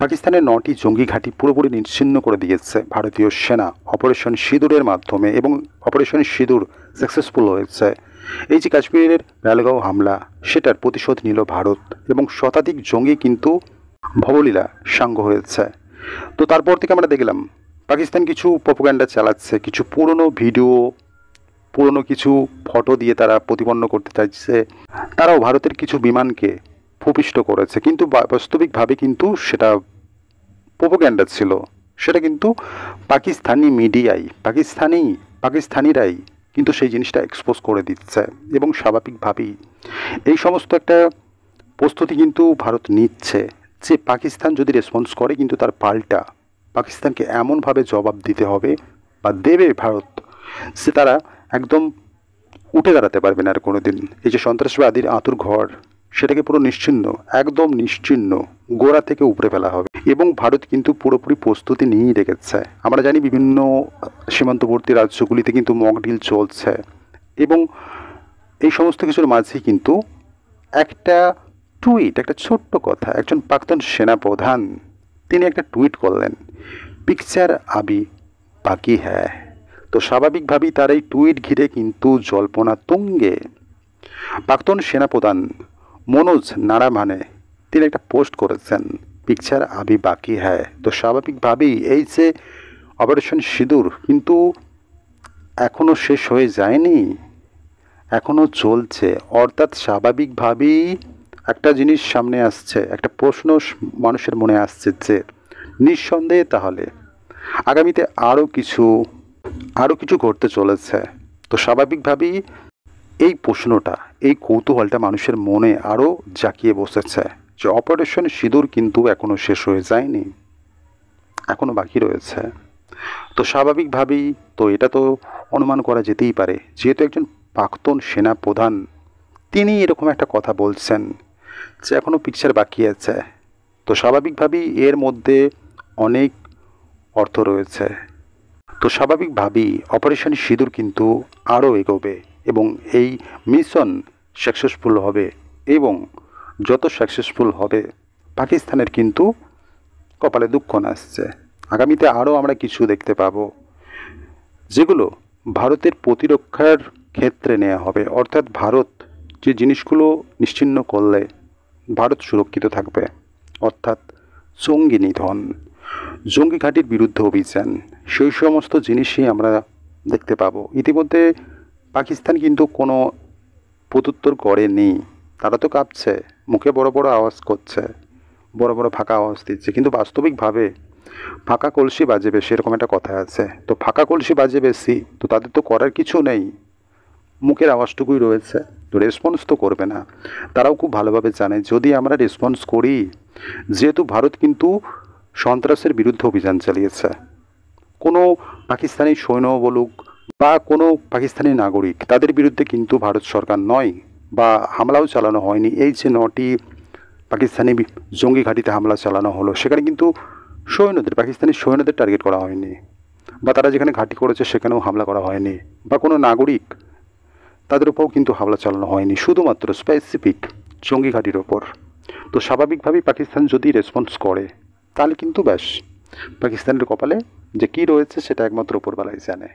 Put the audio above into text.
পাকিস্তানের 9টি জঙ্গি ঘাঁটি পুরোপুরি নিশ্চিহ্ন করে দিয়েছে ভারতীয় সেনা অপারেশন সিঁদুরের মাধ্যমে, এবং অপারেশন সিঁদুর সাকসেসফুল হয়েছে। এই যে কাশ্মীরের পেহেলগাঁও হামলা, সেটার প্রতিশোধ নিল ভারত, এবং শতাধিক জঙ্গি কিন্তু ভবলীলা সাঙ্গ হয়েছে। তো তারপর থেকে আমরা দেখলাম পাকিস্তান কিছু প্রোপাগান্ডা চালাচ্ছে, কিছু পুরনো ভিডিও, পুরনো কিছু ফটো দিয়ে তারা প্রতিপন্ন করতে চাইছে। তারাও ভারতের কিছু বিমানকে ভূপিষ্ট করেছে, কিন্তু বাস্তবিকভাবে কিন্তু সেটা প্রোপাগান্ডা ছিল। সেটা কিন্তু পাকিস্তানি মিডিয়াই, পাকিস্তানিরাই কিন্তু সেই জিনিসটা এক্সপোজ করে দিচ্ছে। এবং স্বাভাবিকভাবেই এই সমস্ত একটা প্রস্তুতি কিন্তু ভারত নিচ্ছে যে পাকিস্তান যদি রেসপন্স করে, কিন্তু তার পাল্টা পাকিস্তানকে এমনভাবে জবাব দিতে হবে বা দেবে ভারত, যে তারা একদম উঠে দাঁড়াতে পারবে না আর কোনো দিন। এই যে সন্ত্রাসবাদীর আঁতুর ঘর, সেটাকে পুরো নিশ্চিহ্ন, একদম নিশ্চিহ্ন, গোড়া থেকে উপড়ে ফেলা হবে। এবং ভারত কিন্তু পুরোপুরি প্রস্তুতি নিয়েই রেখেছে। আমরা জানি বিভিন্ন সীমান্তবর্তী রাজ্যগুলিতে কিন্তু মক ডিল চলছে, এবং এই সমস্ত কিছুর মাঝেই কিন্তু একটা টুইট, একটা ছোট্ট কথা, একজন প্রাক্তন সেনাপ্রধান তিনি একটা টুইট করলেন, পিকচার আবি বাকি হ্যায়। তো স্বাভাবিকভাবেই তার এই টুইট ঘিরে কিন্তু জল্পনা তুঙ্গে। প্রাক্তন সেনাপ্রধান মনোজ নারাভানে তিনি একটা পোস্ট করেছেন, পিকচার আবি বাকি হ্যায়। তো স্বাভাবিকভাবেই এই যে অপারেশন সিঁদুর কিন্তু এখনও শেষ হয়ে যায়নি, এখনও চলছে। অর্থাৎ স্বাভাবিকভাবেই একটা জিনিস সামনে আসছে, একটা প্রশ্ন মানুষের মনে আসছে যে নিঃসন্দেহে তাহলে আগামীতে আরও কিছু ঘটতে চলেছে। তো স্বাভাবিকভাবেই এই প্রশ্নটা, এই কৌতূহলটা মানুষের মনে আরও জাঁকিয়ে বসেছে যে অপারেশন সিঁদুর কিন্তু এখনও শেষ হয়ে যায়নি, এখনও বাকি রয়েছে। তো স্বাভাবিকভাবেই তো এটা তো অনুমান করা যেতেই পারে, যেহেতু একজন প্রাক্তন সেনাপ্রধান তিনি এরকম একটা কথা বলছেন যে এখনও পিকচার বাকি আছে। তো স্বাভাবিকভাবেই এর মধ্যে অনেক অর্থ রয়েছে। তো স্বাভাবিকভাবেই অপারেশন সিঁদুর কিন্তু আরও এগোবে, এবং এই মিশন সাকসেসফুল হবে। এবং যত সাকসেসফুল হবে পাকিস্তানের কিন্তু কপালে দুঃখ নাচছে। আগামীতে আরও আমরা কিছু দেখতে পাবো, যেগুলো ভারতের প্রতিরক্ষার ক্ষেত্রে নেওয়া হবে। অর্থাৎ ভারত যে জিনিসগুলো নিশ্চিহ্ন করলে ভারত সুরক্ষিত থাকবে, অর্থাৎ জঙ্গি নিধন, জঙ্গি ঘাঁটির বিরুদ্ধে অভিযান, সেই সমস্ত জিনিসই আমরা দেখতে পাবো। ইতিমধ্যে পাকিস্তান কিন্তু কোনো প্রত্যুত্তর করেনি, তারা তো কাঁপছে, মুখে বড় বড় আওয়াজ করছে, বড় বড় ফাঁকা আওয়াজ দিচ্ছে, কিন্তু বাস্তবিকভাবে ফাঁকা কলসি বাজে বেশি, এরকম একটা কথা আছে। তো ফাঁকা কলসি বাজে বেশি, তো তাদের তো করার কিছু নেই, মুখের আওয়াজটুকুই রয়েছে, তো রেসপন্স তো করবে না। তারাও খুব ভালোভাবে জানে যদি আমরা রেসপন্স করি, যেহেতু ভারত কিন্তু সন্ত্রাসের বিরুদ্ধে অভিযান চালিয়েছে, কোনো পাকিস্তানি সৈন্য বলুক বা কোনো পাকিস্তানি নাগরিক, তাদের বিরুদ্ধে কিন্তু ভারত সরকার নয় বা হামলাও চালানো হয়নি। এই যে 9টি পাকিস্তানি জঙ্গি ঘাঁটিতে হামলা চালানো হলো, সেখানে কিন্তু পাকিস্তানি সৈন্যদের টার্গেট করা হয়নি, বা তারা যেখানে ঘাঁটি করেছে সেখানেও হামলা করা হয়নি, বা কোনো নাগরিক তাদের উপরও কিন্তু হামলা চালানো হয়নি, শুধুমাত্র স্পেসিফিক জঙ্গি ঘাঁটির ওপর। তো স্বাভাবিকভাবেই পাকিস্তান যদি রেসপন্স করে, তাহলে কিন্তু ব্যাস পাকিস্তানের কপালে যে কী রয়েছে সেটা একমাত্র উপরবেলাই জানে।